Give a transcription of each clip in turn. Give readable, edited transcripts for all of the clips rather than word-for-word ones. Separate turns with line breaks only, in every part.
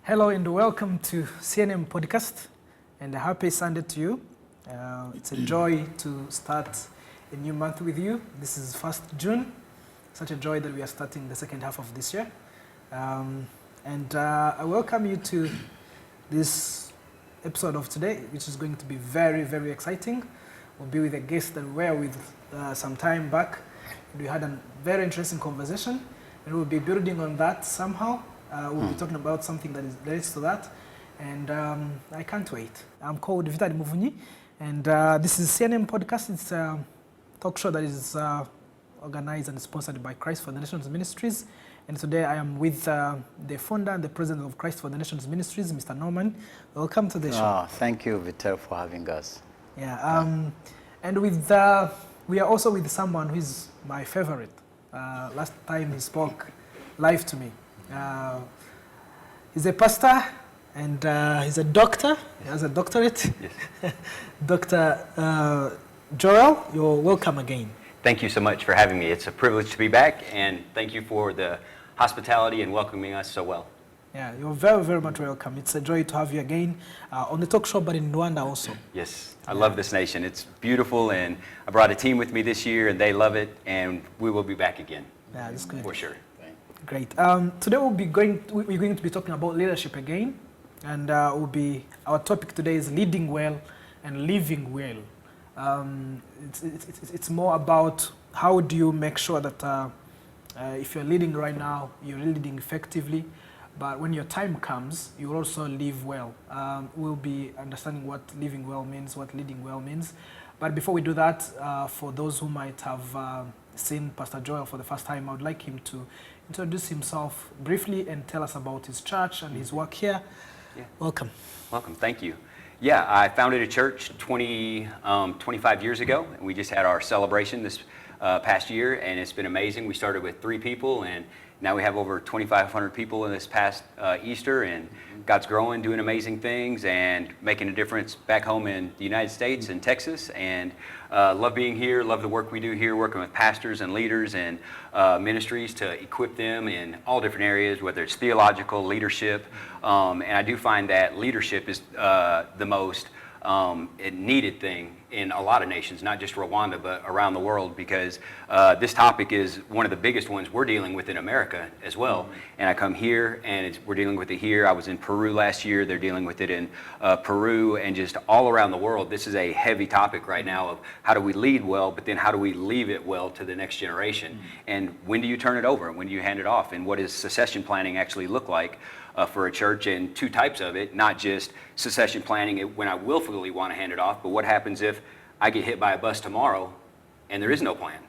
Hello and welcome to CNM Podcast, and a happy Sunday to you. It's a joy to start a new month with you. This is 1st June. Such a joy that we are starting the second half of this year. I welcome you to this episode of today, which is going to be very, very exciting. We'll be with a guest that we were with some time back. We had a very interesting conversation, and we'll be building on that somehow. We'll be talking about something that is related to that, and I can't wait. I'm called Vitali Muvunyi, and this is CNM Podcast. It's a talk show that is organized and sponsored by Christ for the Nations Ministries. And today I am with the founder and the president of Christ for the Nations Ministries, Mr. Norman. Welcome to the show.
Thank you, Vital, for having us.
Yeah, and with we are also with someone who is my favorite. Last time he spoke live to me. He's a pastor and he's a doctor. He has a doctorate.
Yes.
Dr. Joel, you're welcome again.
Thank you so much for having me. It's a privilege to be back, and thank you for the hospitality and welcoming us so well.
Yeah, you're very, very much welcome. It's a joy to have you again on the talk show, but in Rwanda also.
Yes, I love this nation. It's beautiful, and I brought a team with me this year, and they love it, and we will be back again.
Yeah, that's good.
For sure.
Great. Today we're going to be talking about leadership again, and our topic today is leading well and living well. It's more about how do you make sure that if you're leading right now, you're leading effectively, but when your time comes, you will also live well. We'll be understanding what living well means, what leading well means. But before we do that, for those who might have seen Pastor Joel for the first time, I would like him to introduce himself briefly and tell us about his church and his work here.
Yeah.
Welcome.
Welcome, thank you. Yeah, I founded a church 25 years ago, and we just had our celebration this past year, and it's been amazing. We started with 3 people, and now we have over 2,500 people in this past Easter, and God's growing, doing amazing things, and making a difference back home in the United States and Texas, and love being here, love the work we do here, working with pastors and leaders and ministries to equip them in all different areas, whether it's theological, leadership, and I do find that leadership is the most needed thing in a lot of nations, not just Rwanda, but around the world, because this topic is one of the biggest ones we're dealing with in America as well. And I come here, and we're dealing with it here. I was in Peru last year. They're dealing with it in Peru, and just all around the world. This is a heavy topic right now of how do we lead well, but then how do we leave it well to the next generation? And when do you turn it over? When do you hand it off? And what does succession planning actually look like for a church? And 2 types of it, not just succession planning when I willfully want to hand it off, but what happens if I get hit by a bus tomorrow and there is no plan?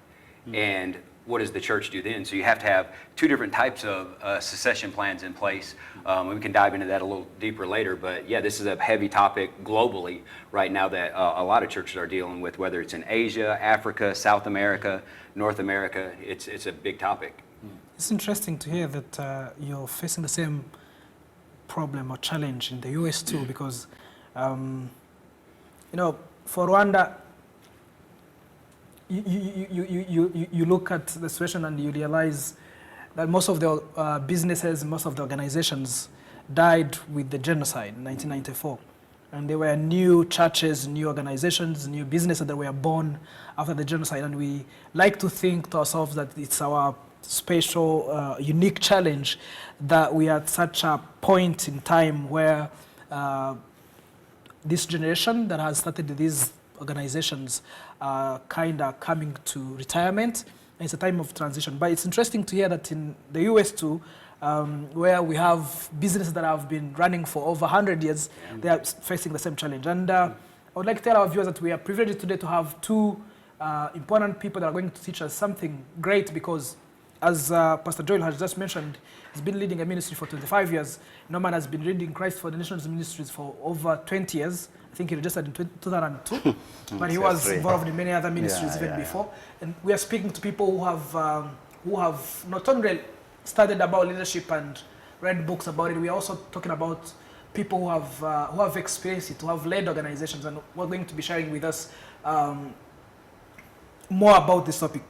And what does the church do then? So you have to have 2 different types of succession plans in place. We can dive into that a little deeper later, but yeah, this is a heavy topic globally right now that a lot of churches are dealing with, whether it's in Asia, Africa, South America, North America. It's a big topic.
It's interesting to hear that you're facing the same problem or challenge in the US too, because for Rwanda, you look at the situation and you realize that most of the businesses, most of the organizations died with the genocide in 1994. And there were new churches, new organizations, new businesses that were born after the genocide. And we like to think to ourselves that it's our special, unique challenge that we are at such a point in time where this generation that has started these organizations are kind of coming to retirement. And it's a time of transition. But it's interesting to hear that in the US too, where we have businesses that have been running for over 100 years, they are facing the same challenge. And I would like to tell our viewers that we are privileged today to have 2 important people that are going to teach us something great, because as Pastor Joel has just mentioned, he's been leading a ministry for 25 years. Norman has been leading Christ for the Nations Ministries for over 20 years. I think he registered in 2002, but he was involved in many other ministries before. And we are speaking to people who have not only studied about leadership and read books about it. We are also talking about people who have experienced it, who have led organizations, and we're going to be sharing with us more about this topic.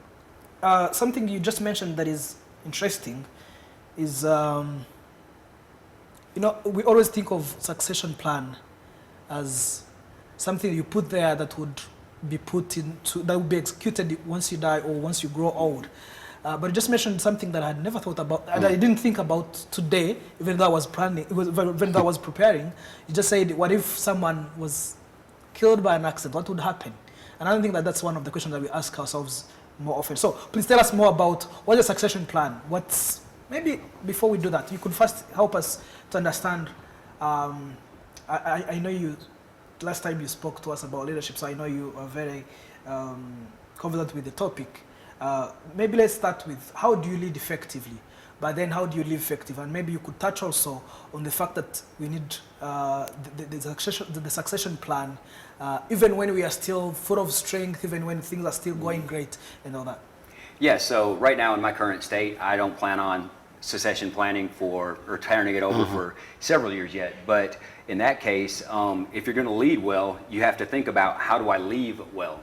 Something you just mentioned that is interesting is You know, we always think of succession plan as something you put there that would be put into, that would be executed once you die or once you grow old. But you just mentioned something that I had never thought about, and I didn't think about today, even though I was planning, even though I was preparing. You just said, what if someone was killed by an accident? What would happen? And I don't think that that's one of the questions that we ask ourselves more often. So please tell us more about what's your succession plan. Maybe before we do that, you could first help us to understand. I know you, last time you spoke to us about leadership, so I know you are very confident with the topic. Maybe let's start with how do you lead effectively, but then how do you live effective? And maybe you could touch also on the fact that we need the succession plan, even when we are still full of strength, even when things are still going great and all that.
Yeah, so right now in my current state, I don't plan on succession planning or turning it over for several years yet. But in that case, if you're going to lead well, you have to think about how do I leave well.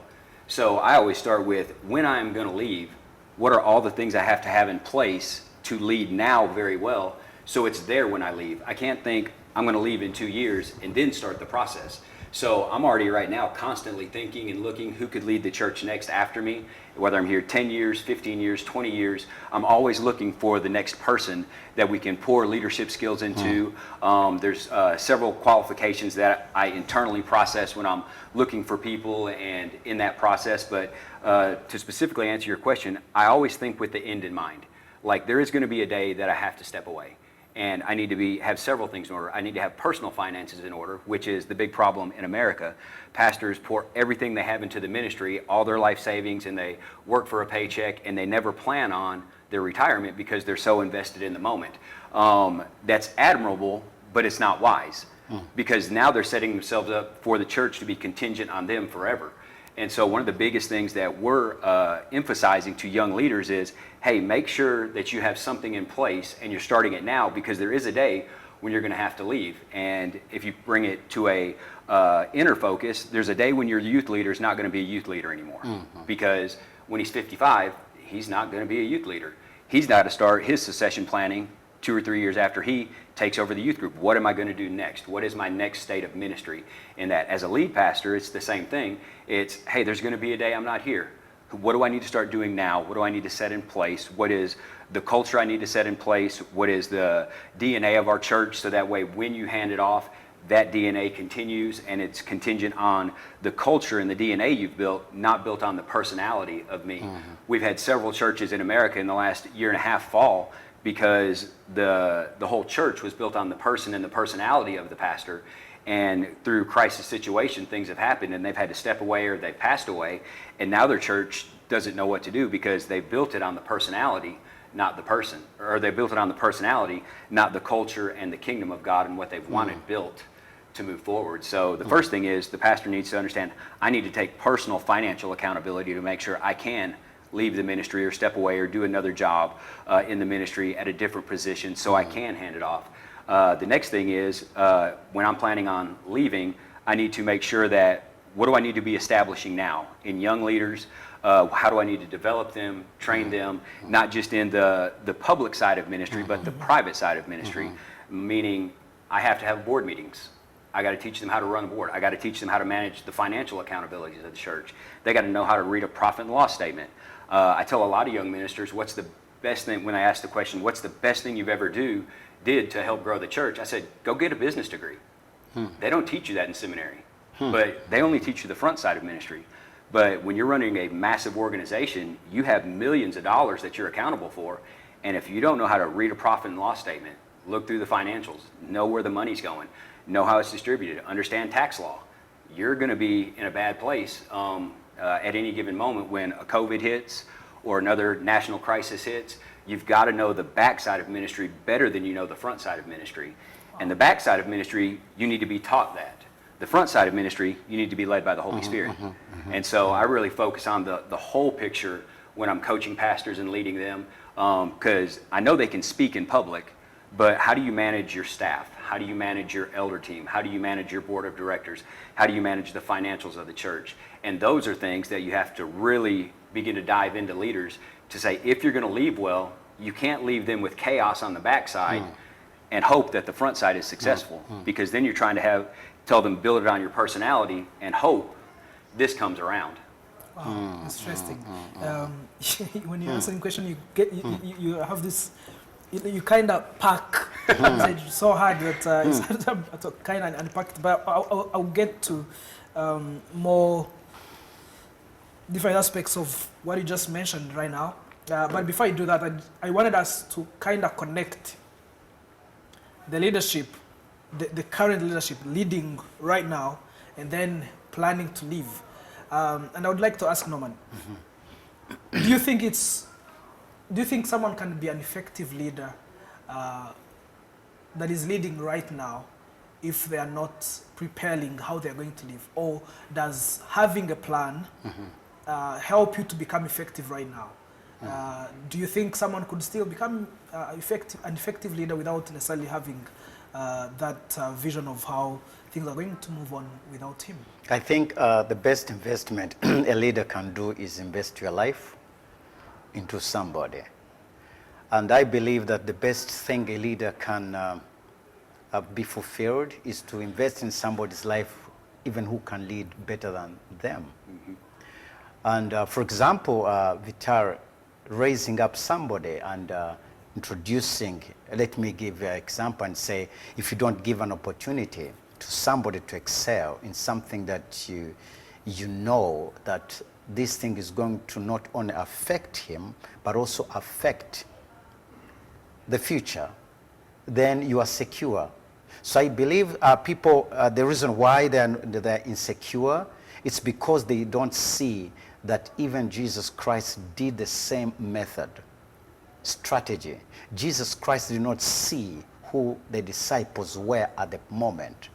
So I always start with when I'm going to leave, what are all the things I have to have in place to lead now very well so it's there when I leave. I can't think I'm going to leave in 2 years and then start the process. So I'm already right now constantly thinking and looking who could lead the church next after me, whether I'm here 10 years, 15 years, 20 years. I'm always looking for the next person that we can pour leadership skills into. There's several qualifications that I internally process when I'm looking for people and in that process. But to specifically answer your question, I always think with the end in mind. Like there is going to be a day that I have to step away. And I need to have several things in order. I need to have personal finances in order, which is the big problem in America. Pastors pour everything they have into the ministry, all their life savings, and they work for a paycheck, and they never plan on their retirement because they're so invested in the moment. That's admirable, but it's not wise because now they're setting themselves up for the church to be contingent on them forever. And so one of the biggest things that we're emphasizing to young leaders is, hey, make sure that you have something in place and you're starting it now because there is a day when you're going to have to leave. And if you bring it to a inner focus, there's a day when your youth leader is not going to be a youth leader anymore because when he's 55, he's not going to be a youth leader. He's got to start his succession planning 2 or 3 years after he takes over the youth group. What am I going to do next? What is my next state of ministry? In that, as a lead pastor, it's the same thing. It's, hey, there's going to be a day I'm not here. What do I need to start doing now? What do I need to set in place? What is the culture I need to set in place? What is the DNA of our church? So that way, when you hand it off, that DNA continues and it's contingent on the culture and the DNA you've built, not built on the personality of me. We've had several churches in America in the last year and a half fall because the whole church was built on the person and the personality of the pastor. And through crisis situation, things have happened and they've had to step away or they've passed away. And now their church doesn't know what to do because they built it on the personality, not the person. Or they built it on the personality, not the culture and the kingdom of God and what they've wanted built to move forward. So the first thing is the pastor needs to understand, I need to take personal financial accountability to make sure I can leave the ministry or step away or do another job in the ministry at a different position so I can hand it off. The next thing is when I'm planning on leaving, I need to make sure that what do I need to be establishing now in young leaders? How do I need to develop them, train them, not just in the public side of ministry, but the private side of ministry, meaning I have to have board meetings. I got to teach them how to run a board. I got to teach them how to manage the financial accountabilities of the church. They got to know how to read a profit and loss statement. I tell a lot of young ministers, what's the best thing, when I ask the question, what's the best thing you've ever did to help grow the church? I said, go get a business degree. They don't teach you that in seminary, but they only teach you the front side of ministry. But when you're running a massive organization, you have millions of dollars that you're accountable for. And if you don't know how to read a profit and loss statement, look through the financials, know where the money's going, know how it's distributed, understand tax law, you're going to be in a bad place at any given moment when a COVID hits or another national crisis hits. You've got to know the backside of ministry better than you know the front side of ministry. And the backside of ministry, you need to be taught that. The front side of ministry, you need to be led by the Holy Spirit. And so I really focus on the whole picture when I'm coaching pastors and leading them, because I know they can speak in public, but how do you manage your staff? How do you manage your elder team? How do you manage your board of directors? How do you manage the financials of the church? And those are things that you have to really begin to dive into leaders to say, if you're going to leave well, you can't leave them with chaos on the backside. and hope that the front side is successful, because then you're trying to tell them, build it on your personality and hope this comes around.
Wow, interesting. When you're answering question, you have this, you kind of pack message so hard that it's hard to kind of unpack it. But I'll get to more different aspects of what you just mentioned right now. But before I do that, I wanted us to kind of connect the leadership, the current leadership leading right now, and then planning to leave. And I would like to ask Norman, do you think someone can be an effective leader that is leading right now if they are not preparing how they are going to live? Or does having a plan help you to become effective right now? Do you think someone could still become an effective leader without necessarily having that vision of how things are going to move on without him?
I think the best investment a leader can do is invest your life into somebody. And I believe that the best thing a leader can be fulfilled is to invest in somebody's life, even who can lead better than them. And for example, Vitar raising up somebody and introducing, let me give an example and say, if you don't give an opportunity to somebody to excel in something that you know that this thing is going to not only affect him, but also affect the future, then you are secure. So I believe people, the reason why they're insecure, it's because they don't see that even Jesus Christ did the same method, strategy. Jesus Christ did not see who the disciples were at the moment,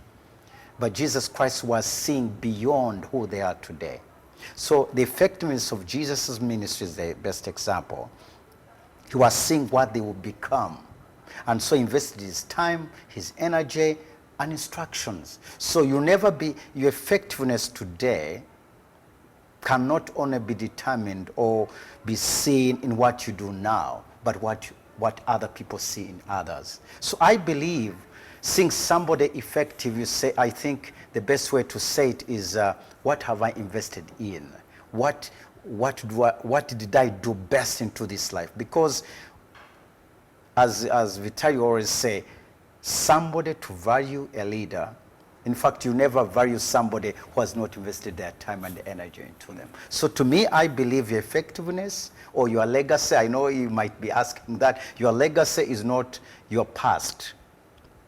but Jesus Christ was seeing beyond who they are today. So the effectiveness of Jesus' ministry is the best example. He was seeing what they would become, and so invested his time, his energy, and instructions. So your effectiveness today cannot only be determined or be seen in what you do now, but what other people see in others. So I believe seeing somebody effective, I think the best way to say it is, what have I invested in? What did I do best into this life? Because as Vitali always say, somebody to value a leader, in fact, you never value somebody who has not invested their time and energy into them. So to me, I believe your effectiveness or your legacy, I know you might be asking that, your legacy is not your past.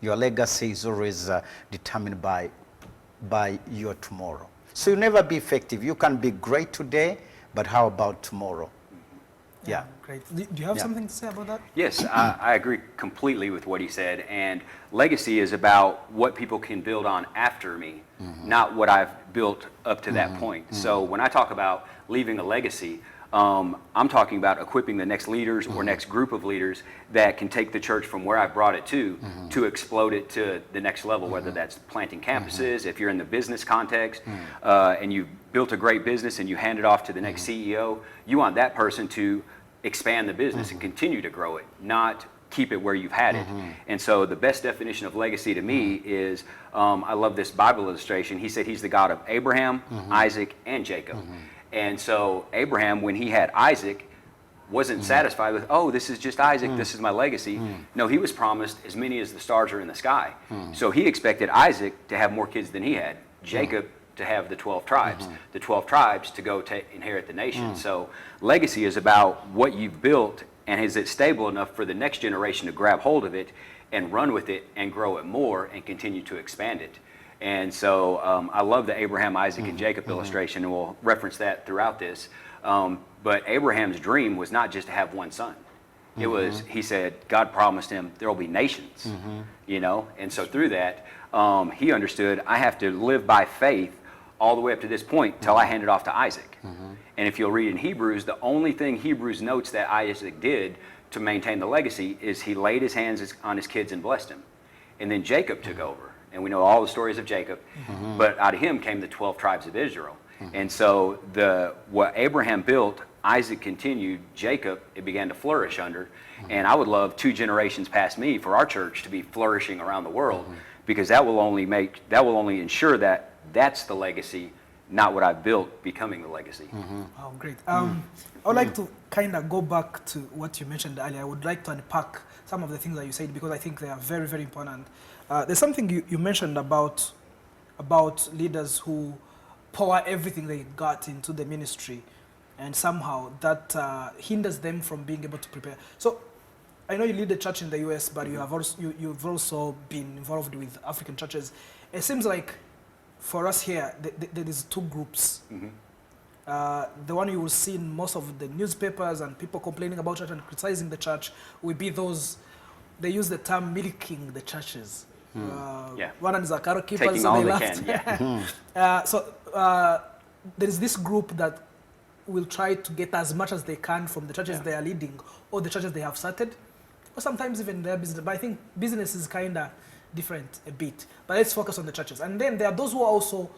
Your legacy is always determined by your tomorrow. So you'll never be effective. You can be great today, but how about tomorrow? Yeah.
Great. Do you have something to say about that?
Yes, I agree completely with what he said. And legacy is about what people can build on after me, not what I've built up to that point. So when I talk about leaving a legacy, I'm talking about equipping the next leaders or next group of leaders that can take the church from where I brought it to explode it to the next level, whether that's planting campuses, if you're in the business context, and you've built a great business and you hand it off to the next CEO, you want that person to expand the business and continue to grow it, not keep it where you've had it. And so the best definition of legacy to me is, I love this Bible illustration. He said he's the God of Abraham, Isaac, and Jacob. And so Abraham, when he had Isaac, wasn't satisfied with, oh, this is just Isaac, this is my legacy. No, he was promised as many as the stars are in the sky. So he expected Isaac to have more kids than he had, Jacob to have the 12 tribes, the 12 tribes to go inherit the nation. So legacy is about what you've built, and is it stable enough for the next generation to grab hold of it and run with it and grow it more and continue to expand it. And so I love the Abraham, Isaac, and Jacob illustration, and we'll reference that throughout this. But Abraham's dream was not just to have one son. It was, he said, God promised him there will be nations, you know? And so through that, he understood, I have to live by faith all the way up to this point till I hand it off to Isaac. And if you'll read in Hebrews, the only thing Hebrews notes that Isaac did to maintain the legacy is he laid his hands on his kids and blessed him. And then Jacob took over. And we know all the stories of Jacob, but out of him came the 12 tribes of Israel. And so what Abraham built Isaac continued, Jacob, it began to flourish under. And I would love 2 generations past me for our church to be flourishing around the world, because that will only ensure that that's the legacy, not what I've built becoming the legacy.
Oh, great. I would like to kind of go back to what you mentioned earlier. I would like to unpack some of the things that you said, because I think they are very, very important. There's something you mentioned about leaders who pour everything they got into the ministry, and somehow that hinders them from being able to prepare. So I know you lead a church in the US, but you've also been involved with African churches. It seems like for us here, there is 2 groups. The one you will see in most of the newspapers and people complaining about church and criticizing the church will be those, they use the term milking the churches. One is a cattle keeper,
Taking
so
all
they
they
laughed.
can,
There is this group that will try to get as much as they can from the churches they are leading or the churches they have started, or sometimes even their business. But I think business is kind of different a bit. But let's focus on the churches. And then there are those who are also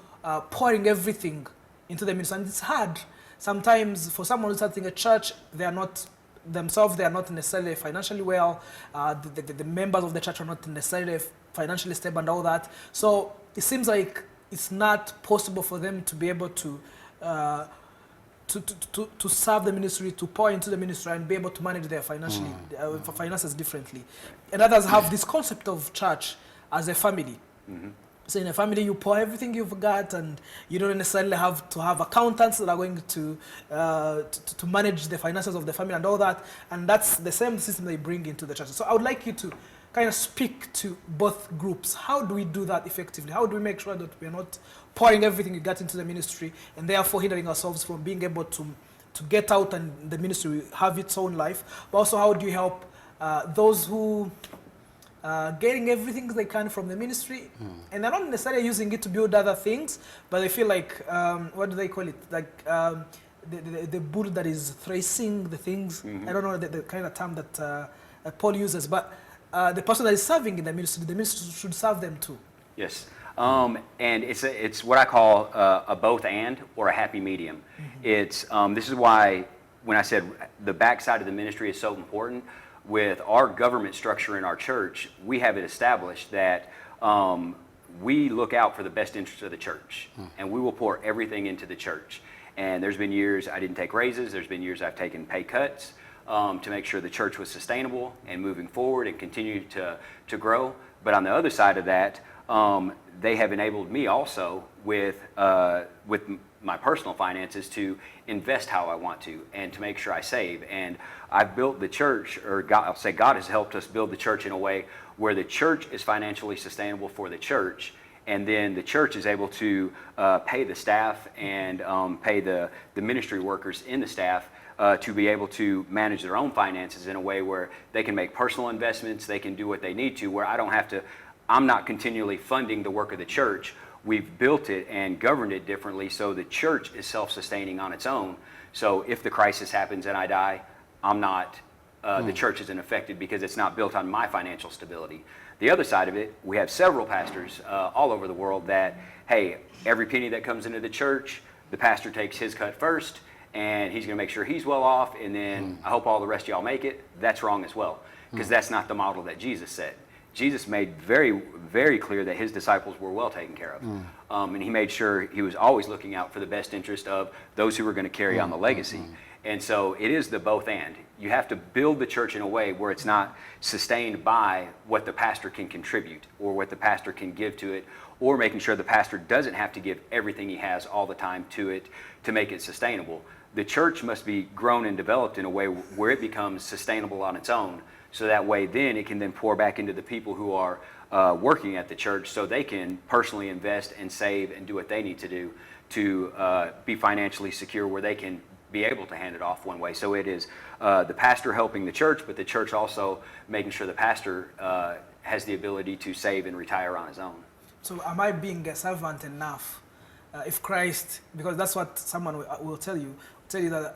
pouring everything into the ministry. And it's hard sometimes for someone who's starting a church, they are not necessarily financially well. The members of the church are not necessarily financially stable and all that. So it seems like it's not possible for them to be able to serve the ministry, to pour into the ministry and be able to manage their finances differently. And others have this concept of church as a family. So in a family, you pour everything you've got, and you don't necessarily have to have accountants that are going to manage the finances of the family and all that. And that's the same system they bring into the church. So I would like you to kind of speak to both groups. How do we do that effectively? How do we make sure that we're not pouring everything we got into the ministry and therefore hindering ourselves from being able to get out and the ministry have its own life? But also, how do you help those who getting everything they can from the ministry, and they're not necessarily using it to build other things, but they feel like, what do they call it? Like the bull that is thrashing the things. I don't know the kind of term that Paul uses, but the person that is serving in the ministry should serve them too.
Yes. And it's what I call a both and, or a happy medium. It's this is why when I said the backside of the ministry is so important. With our government structure in our church, we have it established that we look out for the best interest of the church, and we will pour everything into the church. And there's been years I didn't take raises. There's been years I've taken pay cuts to make sure the church was sustainable and moving forward and continue to grow. But on the other side of that, they have enabled me also with my personal finances to invest how I want to and to make sure I save. And I've built the church, or God has helped us build the church in a way where the church is financially sustainable for the church, and then the church is able to pay the staff and pay the ministry workers in the staff to be able to manage their own finances in a way where they can make personal investments, they can do what they need to, where I'm not continually funding the work of the church. We've built it and governed it differently so the church is self-sustaining on its own. So if the crisis happens and I die, I'm not, the church isn't affected because it's not built on my financial stability. The other side of it, we have several pastors all over the world that, hey, every penny that comes into the church, the pastor takes his cut first, and he's going to make sure he's well off, and then I hope all the rest of y'all make it. That's wrong as well, because that's not the model that Jesus set. Jesus made very, very clear that his disciples were well taken care of. And he made sure he was always looking out for the best interest of those who were going to carry on the legacy. And so it is the both and. You have to build the church in a way where it's not sustained by what the pastor can contribute or what the pastor can give to it, or making sure the pastor doesn't have to give everything he has all the time to it to make it sustainable. The church must be grown and developed in a way where it becomes sustainable on its own. So that way then it can then pour back into the people who are working at the church, so they can personally invest and save and do what they need to do to be financially secure, where they can be able to hand it off one way. So it is the pastor helping the church, but the church also making sure the pastor has the ability to save and retire on his own.
So am I being a servant enough if Christ, because that's what someone will tell you that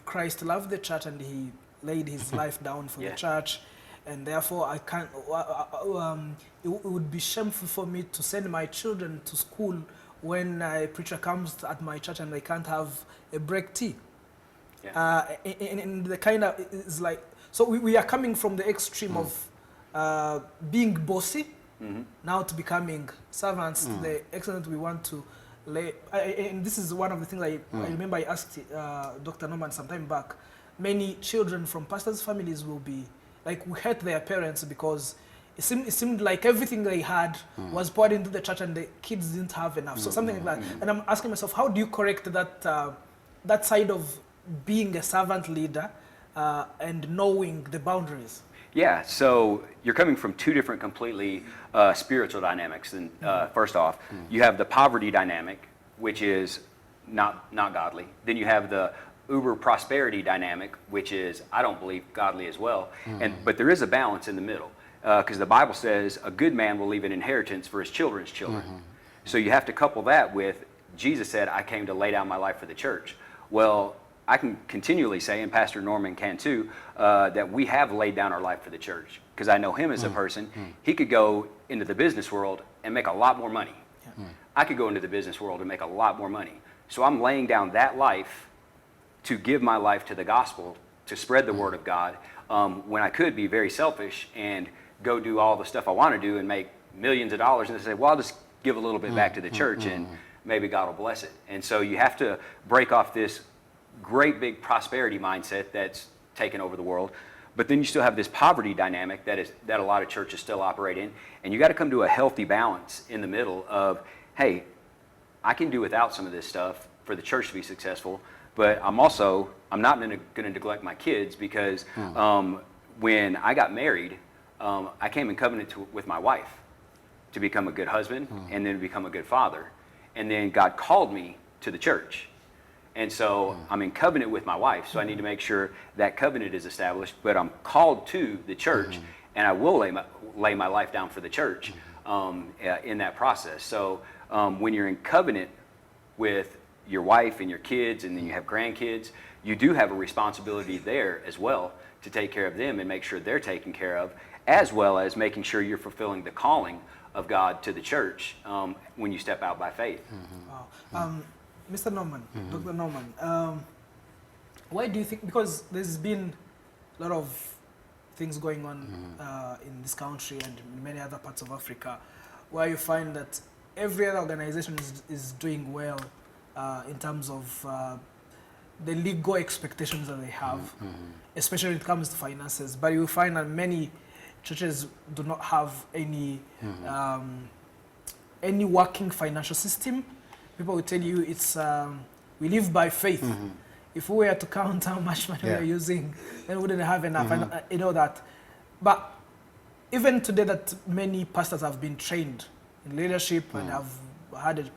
Christ loved the church and he laid his life down for the church, and therefore I can't. It would be shameful for me to send my children to school when a preacher comes at my church and they can't have a break tea. in the kind of, it's like, so we are coming from the extreme of being bossy, now to becoming servants, to the extent we want to lay, and this is one of the things I remember I asked Dr. Norman some time back. Many children from pastors' families will be, like, we hate their parents because it seemed like everything they had was poured into the church and the kids didn't have enough. So something like that. And I'm asking myself, how do you correct that, that side of being a servant leader and knowing the boundaries?
Yeah, so you're coming from two different completely spiritual dynamics. And first off, you have the poverty dynamic, which is not godly. Then you have the uber prosperity dynamic, which is, I don't believe, godly as well. But there is a balance in the middle, because the Bible says a good man will leave an inheritance for his children's children. So you have to couple that with, Jesus said, I came to lay down my life for the church. Well, I can continually say, and Pastor Norman can too, that we have laid down our life for the church, because I know him as a person. He could go into the business world and make a lot more money. I could go into the business world and make a lot more money. So I'm laying down that life to give my life to the gospel, to spread the word of God, when I could be very selfish and go do all the stuff I want to do and make millions of dollars, and say, well, I'll just give a little bit back to the church and maybe God will bless it. And so you have to break off this great big prosperity mindset that's taken over the world, but then you still have this poverty dynamic that a lot of churches still operate in, and you got to come to a healthy balance in the middle of, hey, I can do without some of this stuff for the church to be successful, but I'm not going to neglect my kids, because when I got married, I came in covenant with my wife to become a good husband and then to become a good father, and then God called me to the church. And so I'm in covenant with my wife, so I need to make sure that covenant is established, but I'm called to the church, and I will lay my life down for the church in that process. So when you're in covenant with your wife and your kids, and then you have grandkids, you do have a responsibility there as well to take care of them and make sure they're taken care of, as well as making sure you're fulfilling the calling of God to the church when you step out by faith.
Wow. Mr. Norman, Dr. Norman, why do you think, because there's been a lot of things going on in this country and in many other parts of Africa, where you find that every other organization is doing well in terms of the legal expectations that they have, especially when it comes to finances, but you find that many churches do not have any working financial system. People will tell you it's we live by faith. If we were to count how much money we are using, then we wouldn't have enough. And you know that. But even today, that many pastors have been trained in leadership and have had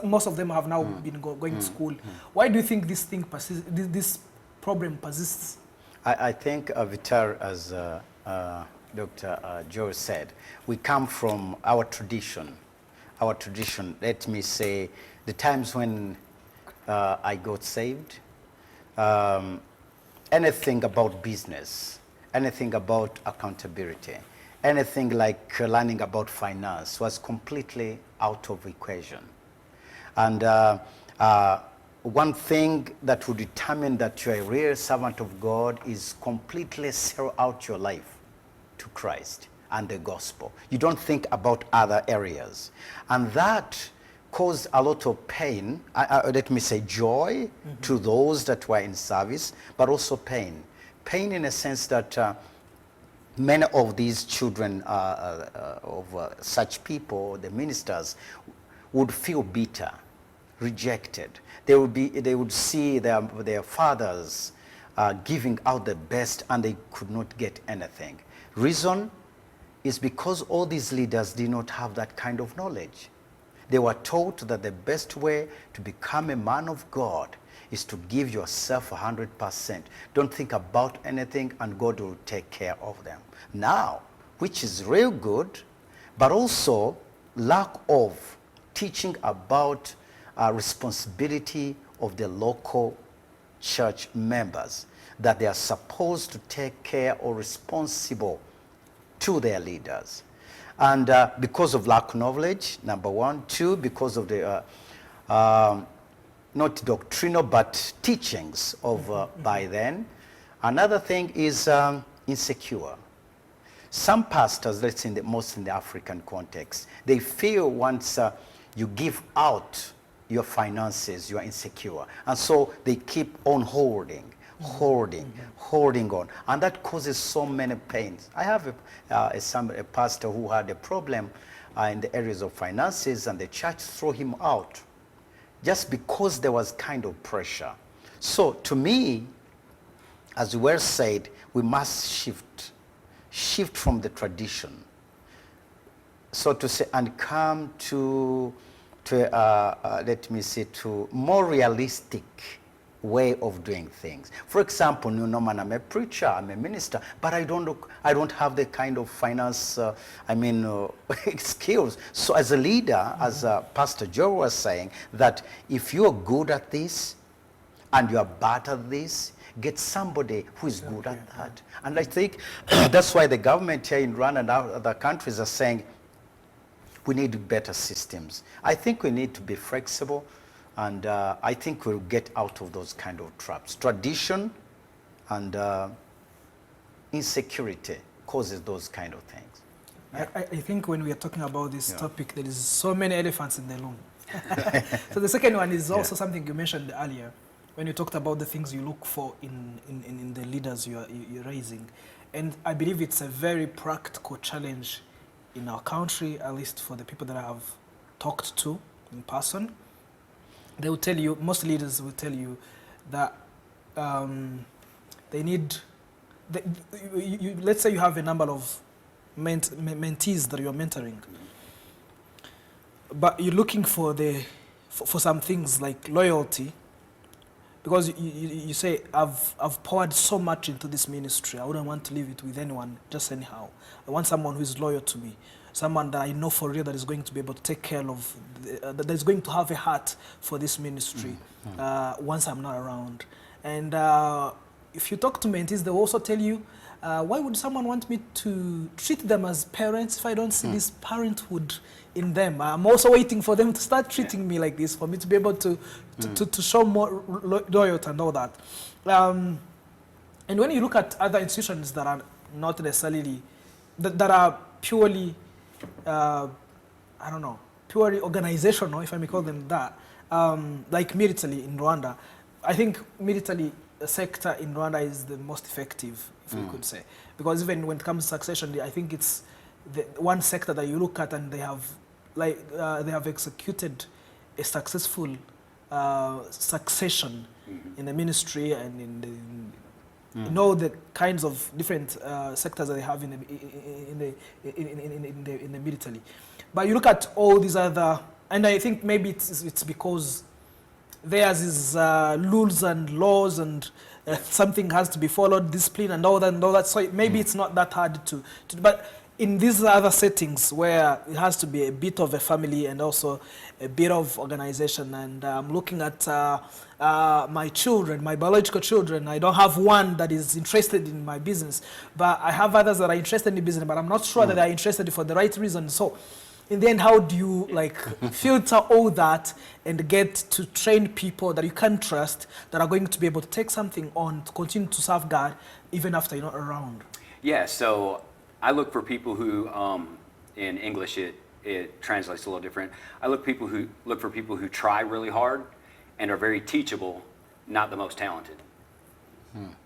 most of them have now been going to school. Why do you think this thing persists? This problem persists?
I think, Vitar, as Dr. Joe said, we come from our tradition. Our tradition, let me say, the times when I got saved, anything about business, anything about accountability, anything like learning about finance was completely out of equation. And one thing that would determine that you're a real servant of God is completely sell out your life to Christ and the gospel. You don't think about other areas. And that caused a lot of pain, let me say joy, to those that were in service, but also pain. Pain in a sense that many of these children of such people, the ministers, would feel bitter, rejected. They would see their fathers giving out the best, and they could not get anything. Reason is because all these leaders did not have that kind of knowledge. They were taught that the best way to become a man of God is to give yourself 100%. Don't think about anything, and God will take care of them. Now, which is real good, but also lack of teaching about responsibility of the local church members, that they are supposed to take care or responsible to their leaders. And because of lack of knowledge, number one. Two, because of the not doctrinal, but teachings of by then. Another thing is insecure. Some pastors, let's say most in the African context, they feel once you give out your finances, you are insecure. And so they keep on hoarding on. And that causes so many pains. I have a pastor who had a problem in the areas of finances, and the church threw him out just because there was kind of pressure. So to me, as well said, we must shift from the tradition, so to say, and come to let me say, to more realistic way of doing things. For example, Norman, I'm a preacher, I'm a minister, but I don't have the kind of finance, skills. So as a leader, as Pastor Joe was saying, that if you are good at this and you are bad at this, get somebody who is good at that. And I think that's why the government here in Rwanda and other countries are saying we need better systems. I think we need to be flexible, and I think we'll get out of those kind of traps. Tradition and insecurity causes those kind of things.
I think when we are talking about this topic, there is so many elephants in the room. So the second one is also something you mentioned earlier, when you talked about the things you look for in the leaders you're raising. And I believe it's a very practical challenge in our country, at least for the people that I have talked to in person. They will tell you, most leaders will tell you that they need, let's say you have a number of mentees that you're mentoring, but you're looking for some things like loyalty, because you say, I've poured so much into this ministry, I wouldn't want to leave it with anyone just anyhow. I want someone who is loyal to me, someone that I know for real that is going to be able to take care of, that is going to have a heart for this ministry once I'm not around. And if you talk to mentees, they will also tell you, why would someone want me to treat them as parents if I don't see this parenthood in them? I'm also waiting for them to start treating me like this, for me to be able to show more loyalty and all that. And when you look at other institutions that are not necessarily, that are purely, purely organizational, if I may call them that, like military in Rwanda, I think military sector in Rwanda is the most effective, if we could say. Because even when it comes to succession, I think it's the one sector that you look at and they have executed a successful succession in the ministry and in all the kinds of different sectors that they have in the military. But you look at all these other, and I think maybe it's because theirs is rules and laws and something has to be followed, discipline and all that. So maybe it's not that hard to but in these other settings where it has to be a bit of a family and also a bit of organization, and I'm looking at my children, my biological children. I don't have one that is interested in my business, but I have others that are interested in business, but I'm not sure that they're interested for the right reason. So in the end, how do you filter all that and get to train people that you can trust, that are going to be able to take something on to continue to serve God even after you're not around?
Yeah, so I look for people who, in English it translates a little different. I look for people who try really hard and are very teachable, not the most talented.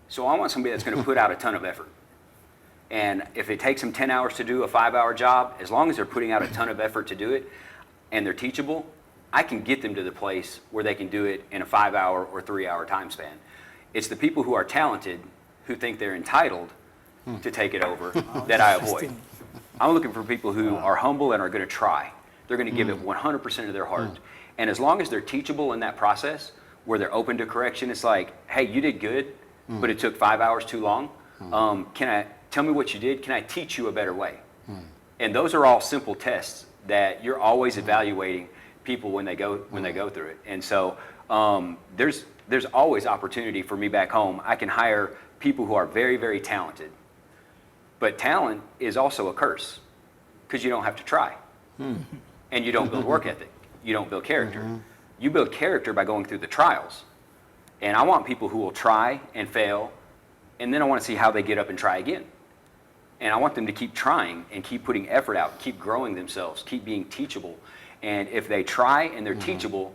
So I want somebody that's going to put out a ton of effort. And if it takes them 10 hours to do a 5-hour job, as long as they're putting out a ton of effort to do it and they're teachable, I can get them to the place where they can do it in a 5-hour or 3-hour time span. It's the people who are talented, who think they're entitled to take it over, that I avoid. I'm looking for people who are humble and are going to try. They're going to give it 100% of their heart. And as long as they're teachable in that process, where they're open to correction, it's like, hey, you did good, but it took 5 hours too long. Tell me what you did. Can I teach you a better way? And those are all simple tests that you're always evaluating people when they go through it. And so there's always opportunity for me back home. I can hire people who are very, very talented. But talent is also a curse, because you don't have to try. And you don't build work ethic. You don't build character. You build character by going through the trials. And I want people who will try and fail, and then I want to see how they get up and try again. And I want them to keep trying and keep putting effort out, keep growing themselves, keep being teachable. And if they try and they're teachable,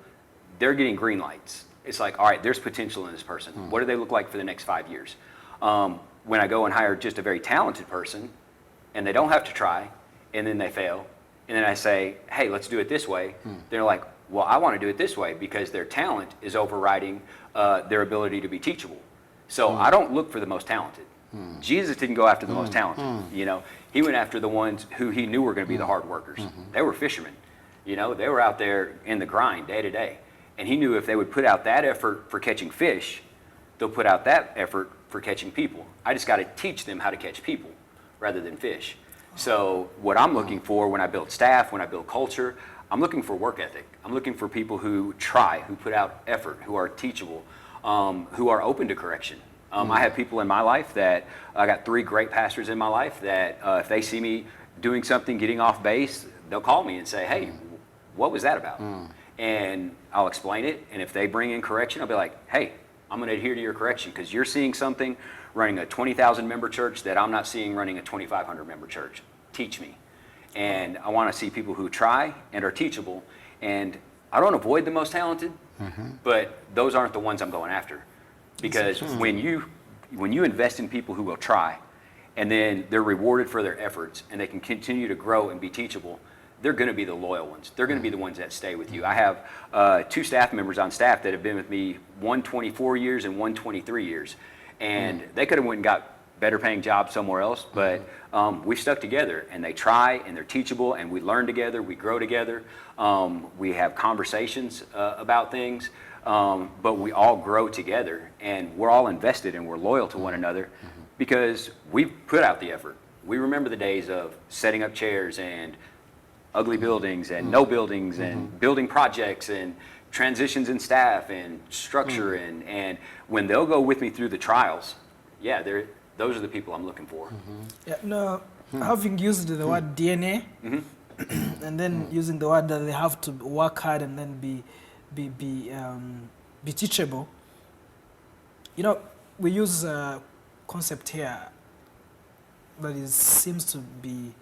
they're getting green lights. It's like, all right, there's potential in this person. What do they look like for the next 5 years? When I go and hire just a very talented person, and they don't have to try, and then they fail, and then I say, hey, let's do it this way, they're like, well, I want to do it this way, because their talent is overriding their ability to be teachable. So I don't look for the most talented. Jesus didn't go after the most talented. You know, he went after the ones who he knew were going to be the hard workers. They were fishermen. You know, they were out there in the grind day to day. And he knew if they would put out that effort for catching fish, they'll put out that effort for catching people. I just got to teach them how to catch people rather than fish. So what I'm looking for when I build staff, when I build culture, I'm looking for work ethic. I'm looking for people who try, who put out effort, who are teachable, who are open to correction. I have people in my life that, I got 3 great pastors in my life that if they see me doing something, getting off base, they'll call me and say, hey, what was that about? And I'll explain it. And if they bring in correction, I'll be like, hey, I'm going to adhere to your correction because you're seeing something running a 20,000 member church that I'm not seeing running a 2,500 member church. Teach me. And I want to see people who try and are teachable. And I don't avoid the most talented, but those aren't the ones I'm going after. Because when you invest in people who will try, and then they're rewarded for their efforts, and they can continue to grow and be teachable, they're going to be the loyal ones. They're going to be the ones that stay with you. I have 2 staff members on staff that have been with me, one 24 years and one 23 years. And they could have went and got better paying jobs somewhere else, but we stuck together, and they try, and they're teachable, and we learn together, we grow together, we have conversations about things, but we all grow together, and we're all invested, and we're loyal to one another because we've put out the effort. We remember the days of setting up chairs and ugly buildings and no buildings and building projects and transitions in staff and structure, and when they'll go with me through the trials, yeah, those are the people I'm looking for.
Yeah, no, having used the word DNA, and then using the word that they have to work hard and then be teachable. You know, we use a concept here that seems to be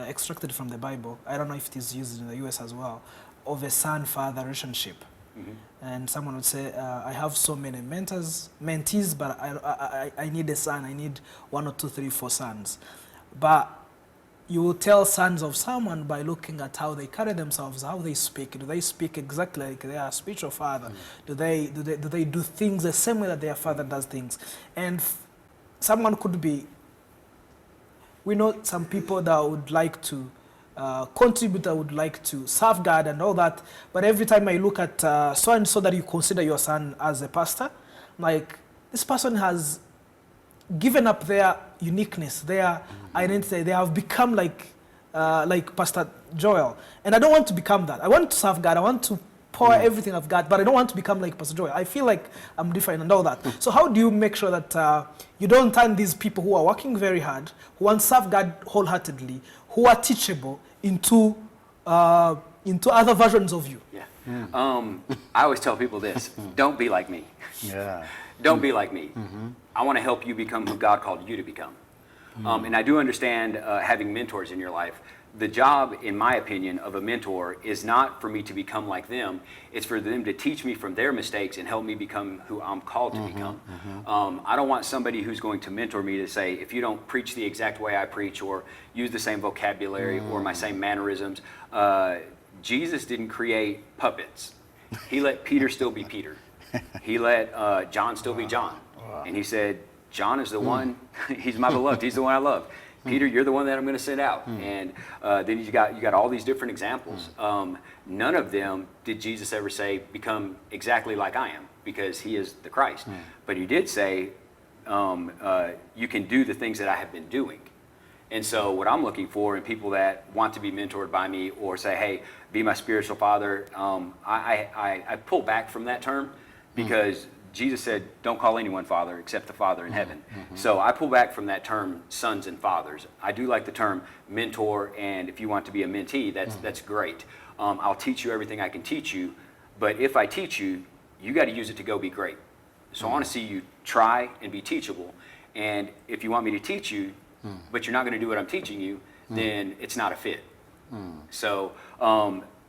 extracted from the Bible. I don't know if it is used in the US as well, of a son-father relationship. And someone would say, I have so many mentees, but I need a son. I need 1 or 2, 3, 4 sons. But you will tell sons of someone by looking at how they carry themselves, how they speak. Do they speak exactly like their spiritual father? Do they do things the same way that their father does things? And someone could be, we know some people that would like to contribute, that would like to serve God and all that, but every time I look at so-and-so that you consider your son as a pastor, like, this person has given up their uniqueness, their identity. They have become like Pastor Joel. And I don't want to become that. I want to serve God. I want to pour everything I've got, but I don't want to become like Pastor Joel. I feel like I'm different and all that. So how do you make sure that you don't turn these people who are working very hard, who want to serve God wholeheartedly, who are teachable, into other versions of you?
Yeah. I always tell people this: don't be like me.
Yeah.
Don't be like me. I want to help you become who God called you to become. And I do understand having mentors in your life. The job, in my opinion, of a mentor is not for me to become like them. It's for them to teach me from their mistakes and help me become who I'm called to become. I don't want somebody who's going to mentor me to say, if you don't preach the exact way I preach or use the same vocabulary or my same mannerisms. Jesus didn't create puppets. He let Peter still be Peter. He let John still be John. And he said, John is the one, he's my beloved, he's the one I love. Peter, you're the one that I'm going to send out. And then you got all these different examples. None of them did Jesus ever say, become exactly like I am, because he is the Christ. But he did say, you can do the things that I have been doing. And so what I'm looking for in people that want to be mentored by me or say, hey, be my spiritual father, I pull back from that term because Jesus said, don't call anyone father except the Father in heaven. So I pull back from that term, sons and fathers. I do like the term mentor, and if you want to be a mentee, that's great. I'll teach you everything I can teach you, But if I teach you, you got to use it to go be great. So I want to see you try and be teachable. And if you want me to teach you, but you're not going to do what I'm teaching you, then it's not a fit. So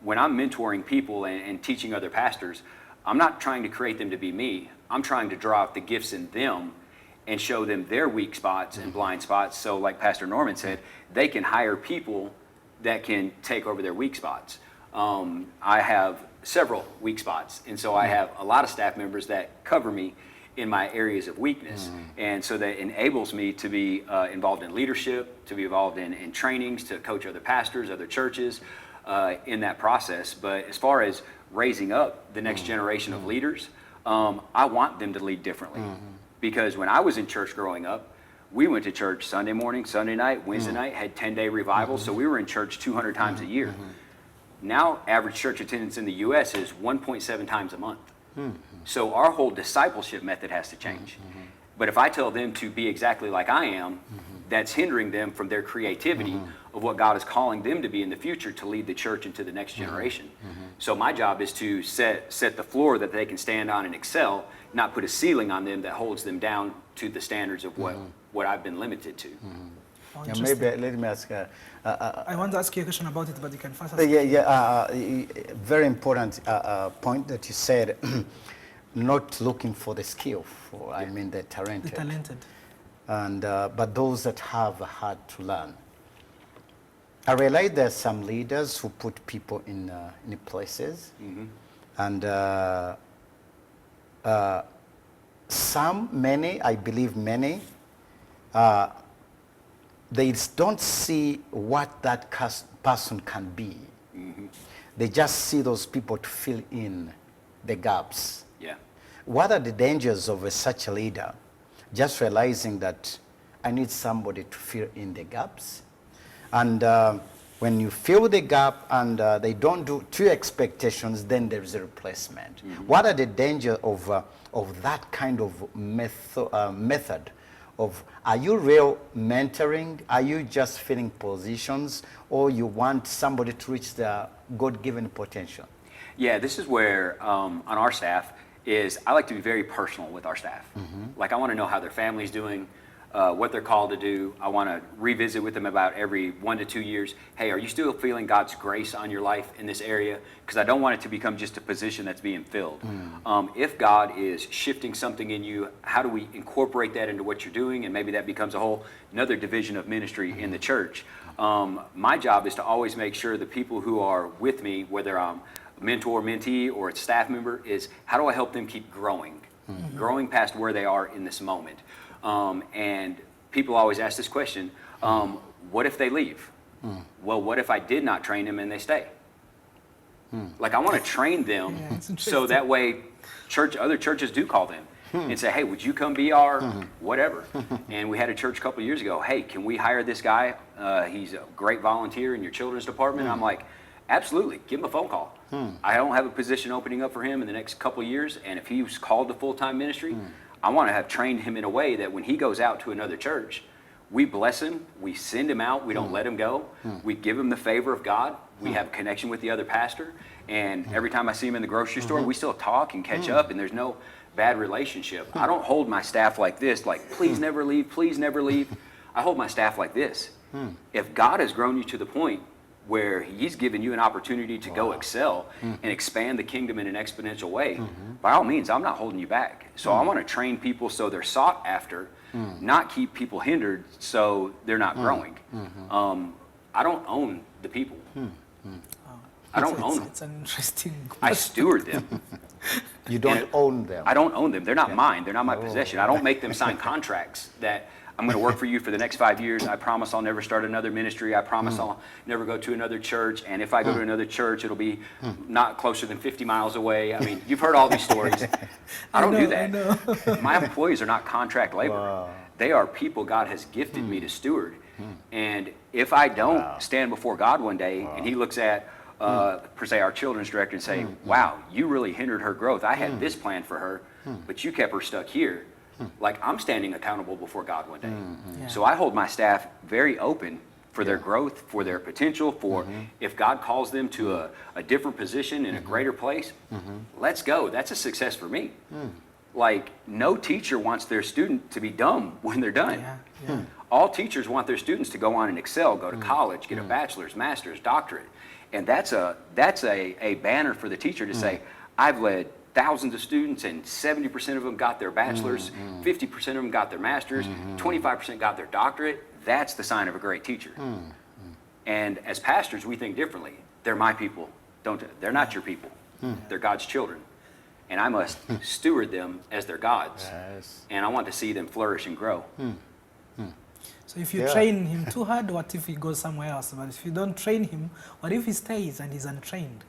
when I'm mentoring people and teaching other pastors, I'm not trying to create them to be me. I'm trying to draw out the gifts in them and show them their weak spots and blind spots. So like Pastor Norman said, they can hire people that can take over their weak spots. I have several weak spots. And so I have a lot of staff members that cover me in my areas of weakness. And so that enables me to be involved in leadership, to be involved in trainings, to coach other pastors, other churches in that process. But as far as raising up the next generation of leaders, I want them to lead differently. Because when I was in church growing up, we went to church Sunday morning, Sunday night, Wednesday night, had 10-day revivals, so we were in church 200 times a year. Now, average church attendance in the U.S. is 1.7 times a month. So our whole discipleship method has to change. But if I tell them to be exactly like I am, that's hindering them from their creativity of what God is calling them to be in the future to lead the church into the next generation. So my job is to set the floor that they can stand on and excel, not put a ceiling on them that holds them down to the standards of what I've been limited to.
Oh,
Yeah, maybe let me ask.
I want to ask you a question about it, but you can first ask.
Very important point that you said. Not looking for the skillful, I mean the talented.
The talented.
And but those that have a heart to learn. I realize there are some leaders who put people in places, and many, I believe many, they don't see what that person can be. They just see those people to fill in the gaps.
Yeah.
What are the dangers of such a leader? Just realizing that I need somebody to fill in the gaps. And when you fill the gap and they don't do to your expectations, then there is a replacement. What are the dangers of that kind of method? Are you real mentoring? Are you just filling positions? Or you want somebody to reach their God-given potential?
Yeah, this is where on our staff is I like to be very personal with our staff. Like I want to know how their family's doing, what they're called to do. I want to revisit with them about every 1 to 2 years. Hey, are you still feeling God's grace on your life in this area? Because I don't want it to become just a position that's being filled. If God is shifting something in you, how do we incorporate that into what you're doing? And maybe that becomes another division of ministry in the church. My job is to always make sure the people who are with me, whether I'm mentor, mentee, or a staff member, is how do I help them keep growing, growing past where they are in this moment. And people always ask this question, what if they leave? Well, what if I did not train them and they stay? Like I want to train them so that way other churches do call them and say, hey, would you come be our whatever? And we had a church a couple of years ago, hey, can we hire this guy? He's a great volunteer in your children's department. And I'm like, absolutely, give him a phone call. I don't have a position opening up for him in the next couple of years, and if he was called to full-time ministry, I want to have trained him in a way that when he goes out to another church, we bless him, we send him out, we don't let him go, we give him the favor of God, we have a connection with the other pastor, and every time I see him in the grocery store, we still talk and catch up, and there's no bad relationship. I don't hold my staff like this, like, please never leave, please never leave. I hold my staff like this. If God has grown you to the point where he's given you an opportunity to go excel and expand the kingdom in an exponential way, by all means, I'm not holding you back. So I want to train people so they're sought after, not keep people hindered so they're not growing. I don't own the people. I don't own them.
It's an interesting question.
I steward them.
You don't own them.
I don't own them. They're not mine. They're not my possession. I don't make them sign contracts that I'm going to work for you for the next 5 years. I promise I'll never start another ministry. I promise I'll never go to another church. And if I go to another church, it'll be not closer than 50 miles away. I mean, you've heard all these stories. I don't do that. My employees are not contract labor. They are people God has gifted me to steward. And if I don't stand before God one day and he looks at, per se, our children's director and say, wow, you really hindered her growth. I had this plan for her, but you kept her stuck here. Like I'm standing accountable before God one day. So I hold my staff very open for their growth, for their potential, for if God calls them to a different position in a greater place, let's go. That's a success for me. Like, no teacher wants their student to be dumb when they're done. All teachers want their students to go on and excel, go to college, get a bachelor's, master's, doctorate. And that's a banner for the teacher to say, I've led thousands of students and 70% of them got their bachelor's, 50% of them got their master's, 25% got their doctorate. That's the sign of a great teacher. And as pastors, we think differently. They're my people. They're not your people. They're God's children. And I must steward them as their gods.
Yes.
And I want to see them flourish and grow.
So if you train him too hard, what if he goes somewhere else? But if you don't train him, what if he stays and he's untrained?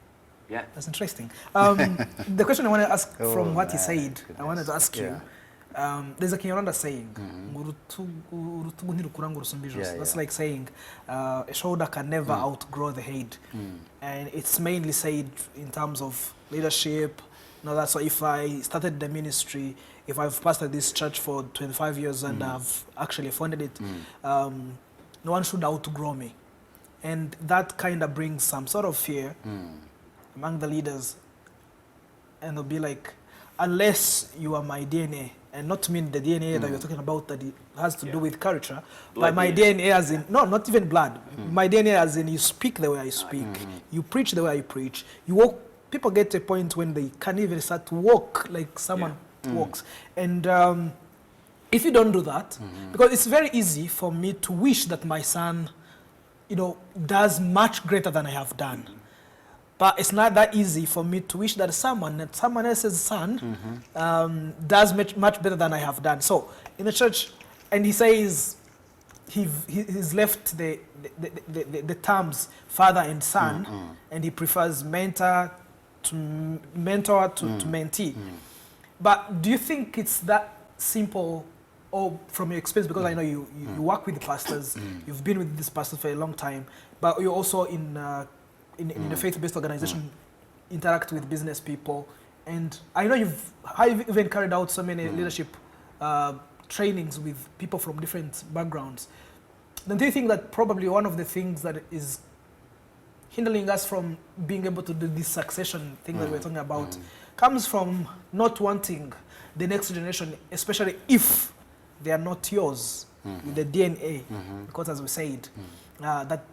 Yeah.
That's interesting. The question I want to ask from what he said, I wanted to ask you, there's a Kinyarwanda saying, that's like saying a shoulder can never outgrow the head. And it's mainly said in terms of leadership. So if I started the ministry, if I've pastored this church for 25 years and I've actually funded it, no one should outgrow me. And that kind of brings some sort of fear among the leaders. And they'll be like, unless you are my DNA, and not to mean the DNA that you're talking about that it has to do with culture, blood, but my DNA as in, no, not even blood. My DNA as in you speak the way I speak, you preach the way I preach, you walk. People get to a point when they can't even start to walk like someone walks. And if you don't do that, because it's very easy for me to wish that my son, does much greater than I have done. But it's not that easy for me to wish that someone else's son does much better than I have done. So in the church, and he says he's left the terms father and son, and he prefers mentor to mentee. But do you think it's that simple, or from your experience, because I know you work with the pastors, you've been with these pastors for a long time, but you're also in a faith-based organization, interact with business people, and I know you've even carried out so many leadership trainings with people from different backgrounds. Then do you think that probably one of the things that is hindering us from being able to do this succession thing that we're talking about comes from not wanting the next generation, especially if they are not yours, with the DNA, because as we said, that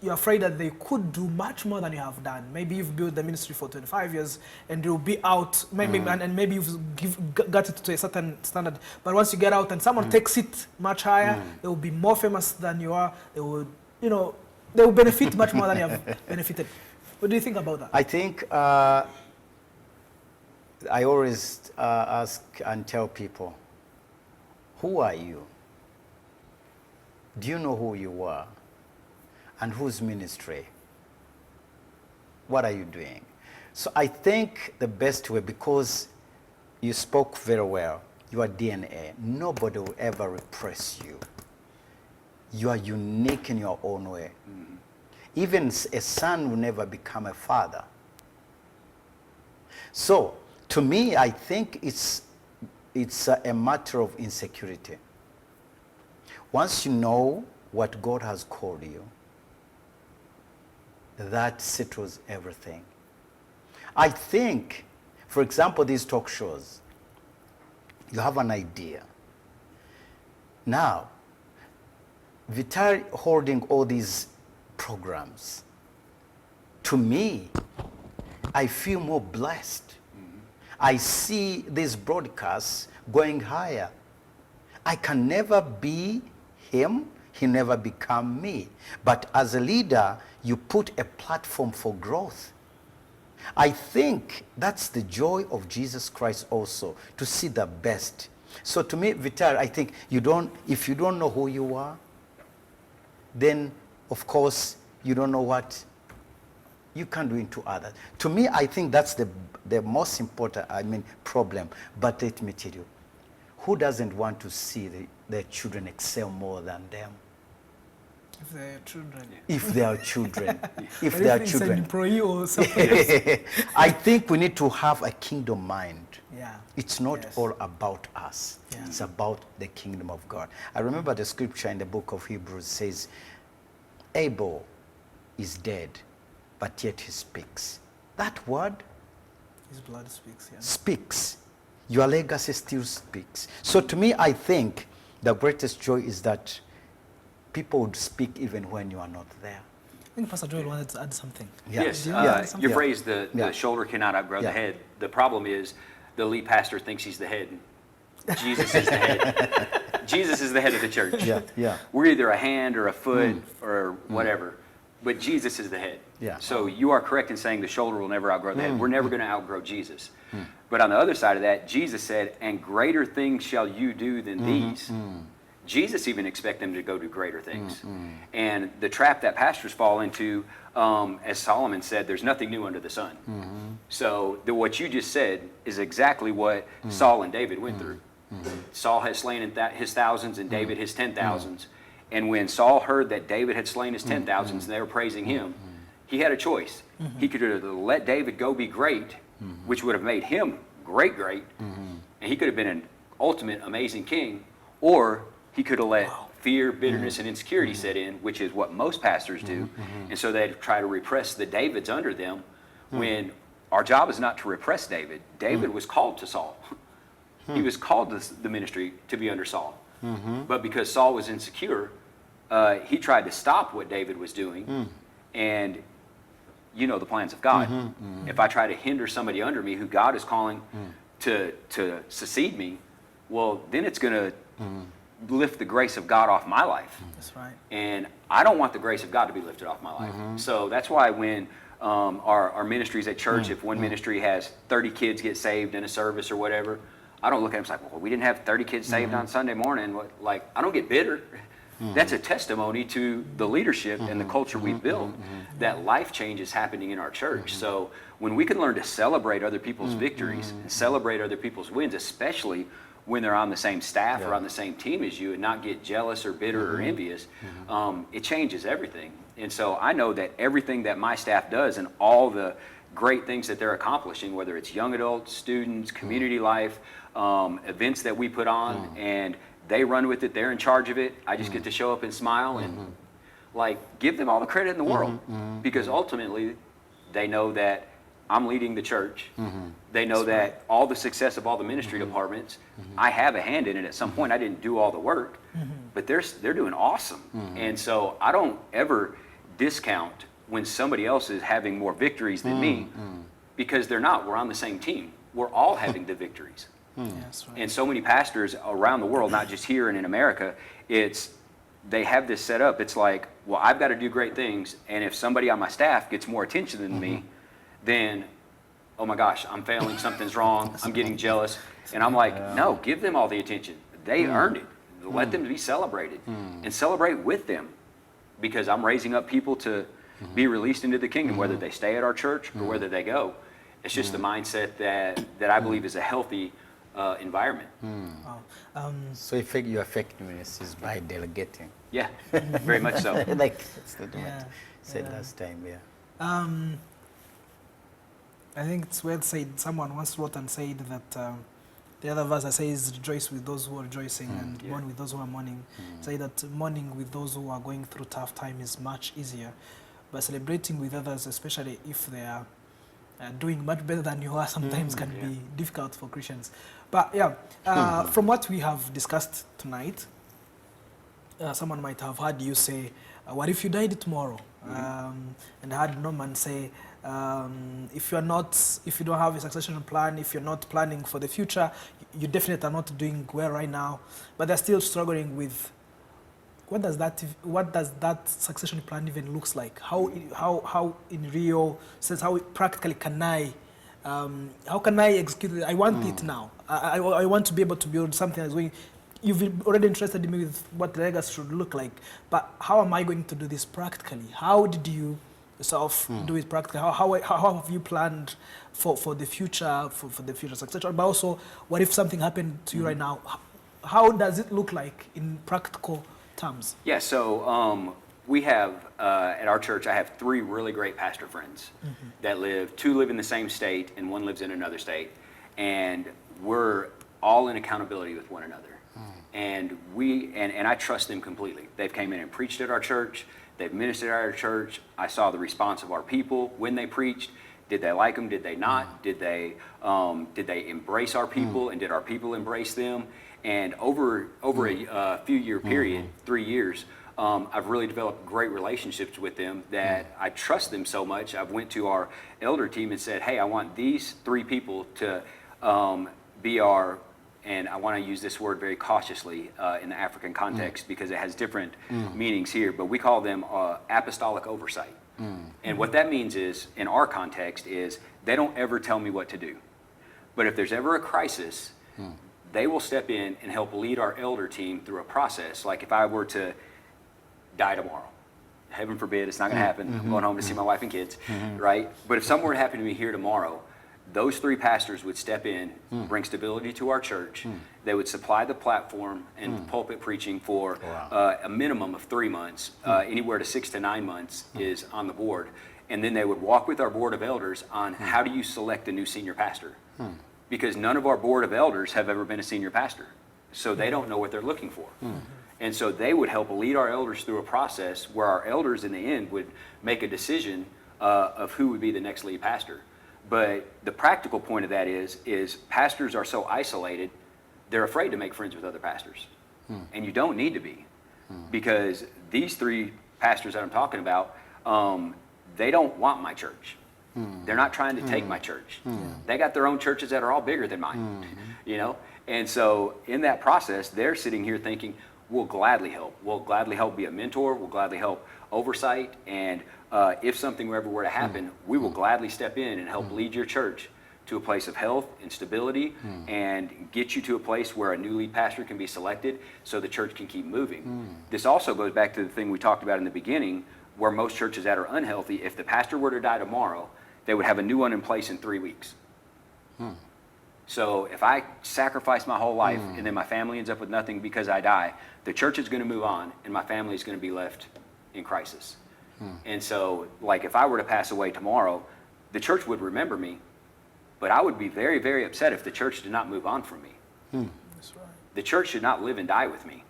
you're afraid that they could do much more than you have done. Maybe you've built the ministry for 25 years and you'll be out, and maybe you've got it to a certain standard, but once you get out and someone takes it much higher, they will be more famous than you are, they will, they will benefit much more than you have benefited. What do you think about that?
I think I always ask and tell people, who are you? Do you know who you are? And whose ministry? What are you doing? So I think the best way, because you spoke very well, your DNA, nobody will ever repress you. You are unique in your own way. Even a son will never become a father. So, to me, I think it's a matter of insecurity. Once you know what God has called you, that settles everything. I think, for example, these talk shows, you have an idea. Now, Vitali holding all these programs, to me, I feel more blessed. I see these broadcasts going higher. I can never be him, he never become me. But as a leader, you put a platform for growth. I think that's the joy of Jesus Christ also, to see the best. So to me, Vitali, I think if you don't know who you are, then of course you don't know what you can do into others. To me, I think that's the most important, problem. But let me tell you, who doesn't want to see their children excel more than them?
If they're children.
If they are children. If
But
they are
it's
children.
an employee or something else.
I think we need to have a kingdom mind.
Yeah.
It's not all about us.
Yeah.
It's about the kingdom of God. I remember the scripture in the book of Hebrews says, Abel is dead, but yet he speaks. That word
His blood speaks, yeah.
speaks. Your legacy still speaks. So to me, I think the greatest joy is that people would speak even when you are not there.
I think Pastor Joel wanted to add something.
Yeah.
Yes,
Do you want to add something?
your phrase, the
Yeah.
shoulder cannot outgrow
Yeah.
the head. The problem is the lead pastor thinks he's the head. Jesus is the head. Jesus is the head of the church.
Yeah, yeah.
We're either a hand or a foot or whatever, but Jesus is the head.
Yeah.
So you are correct in saying the shoulder will never outgrow the head. We're never going to outgrow Jesus. But on the other side of that, Jesus said, and greater things shall you do than these. Jesus even expect them to go do greater things. And the trap that pastors fall into, as Solomon said, there's nothing new under the sun. So what you just said is exactly what Saul and David went through. Saul had slain his thousands and David his 10,000s. And when Saul heard that David had slain his 10,000s and they were praising him, he had a choice. He could have let David go be great, which would have made him great, and he could have been an ultimate amazing king, or he could have let fear, bitterness, and insecurity set in, which is what most pastors do. And so they try to repress the Davids under them, when our job is not to repress David. David was called to Saul. He was called to the ministry to be under Saul. But because Saul was insecure, he tried to stop what David was doing. And you know the plans of God. If I try to hinder somebody under me who God is calling to succeed me, well, then it's going to lift the grace of God off my life.
That's right.
And I don't want the grace of God to be lifted off my life. So that's why when our ministries at church, if one ministry has 30 kids get saved in a service or whatever, I don't look at them and say, well, we didn't have 30 kids saved on Sunday morning. Like, I don't get bitter. That's a testimony to the leadership and the culture we've built, that life change is happening in our church. So when we can learn to celebrate other people's victories and celebrate other people's wins, especially when they're on the same staff or on the same team as you, and not get jealous or bitter or envious, it changes everything. And so I know that everything that my staff does and all the great things that they're accomplishing, whether it's young adults, students, community life, events that we put on, and they run with it, they're in charge of it. I just get to show up and smile and like give them all the credit in the world, because ultimately they know that I'm leading the church. They know that all the success of all the ministry departments, I have a hand in it at some point. I didn't do all the work, but they're doing awesome. And so I don't ever discount when somebody else is having more victories than me, because they're not. We're on the same team. We're all having the victories.
Yeah, that's right.
And so many pastors around the world, not just here and in America, they have this set up. It's like, well, I've got to do great things, and if somebody on my staff gets more attention than me, then, oh my gosh, I'm failing, something's wrong, I'm getting jealous. And I'm like, no, give them all the attention. They earned it. Let them be celebrated, and celebrate with them, because I'm raising up people to be released into the kingdom, whether they stay at our church or whether they go. It's just the mindset that I believe is a healthy environment.
So your effectiveness is by delegating.
Yeah, very much so.
Like that's the
Yeah,
what said last time. Yeah.
I think it's well said. Someone once wrote and said that the other verse that says, rejoice with those who are rejoicing and mourn with those who are mourning. Say that mourning with those who are going through tough time is much easier, but celebrating with others, especially if they are doing much better than you are, sometimes can be difficult for Christians. But yeah, from what we have discussed tonight, someone might have heard you say, what if you died tomorrow? And I heard Norman say, if you don't have a succession plan, if you're not planning for the future, you definitely are not doing well right now, but they're still struggling with what does that succession plan even looks like? How in real sense, how practically can how can I execute it? I want it now. I want to be able to build something that's going. You've already interested me with what the legacy should look like, but how am I going to do this practically? How did you yourself do it practically? How have you planned for the future, for the future succession? But also, what if something happened to you right now? How does it look like in practical terms?
Yeah, so we have, at our church, I have 3 really great pastor friends that live, 2 live in the same state and 1 lives in another state. And we're all in accountability with one another. And I trust them completely. They've came in and preached at our church. They've ministered at our church. I saw the response of our people when they preached. Did they like them? Did they not? Did they embrace our people? And did our people embrace them? And over a few year period, 3 years, I've really developed great relationships with them that I trust them so much. I've went to our elder team and said, hey, I want these 3 people to be our, and I want to use this word very cautiously in the African context because it has different meanings here, but we call them apostolic oversight. And what that means is, in our context, is they don't ever tell me what to do. But if there's ever a crisis, they will step in and help lead our elder team through a process. Like if I were to die tomorrow, heaven forbid, it's not going to happen. I'm going home to see my wife and kids, right? But if something were to happen to me here tomorrow, those 3 pastors would step in, bring stability to our church. They would supply the platform and pulpit preaching for a minimum of 3 months. Anywhere to 6 to 9 months is on the board. And then they would walk with our board of elders on how do you select a new senior pastor. Because none of our board of elders have ever been a senior pastor. So they don't know what they're looking for. And so they would help lead our elders through a process where our elders in the end would make a decision of who would be the next lead pastor. But the practical point of that is pastors are so isolated, they're afraid to make friends with other pastors. And you don't need to be. Because these 3 pastors that I'm talking about, they don't want my church. They're not trying to take my church. They got their own churches that are all bigger than mine, you know? And so in that process, they're sitting here thinking, we'll gladly help. We'll gladly help be a mentor. We'll gladly help oversight. And if something ever were to happen, we will gladly step in and help lead your church to a place of health and stability and get you to a place where a new lead pastor can be selected so the church can keep moving. This also goes back to the thing we talked about in the beginning, where most churches that are unhealthy, if the pastor were to die tomorrow, they would have a new one in place in 3 weeks. So if I sacrifice my whole life and then my family ends up with nothing because I die, the church is going to move on and my family is going to be left in crisis. And so, like, if I were to pass away tomorrow, the church would remember me, but I would be very, very upset if the church did not move on from me.
That's right.
The church should not live and die with me.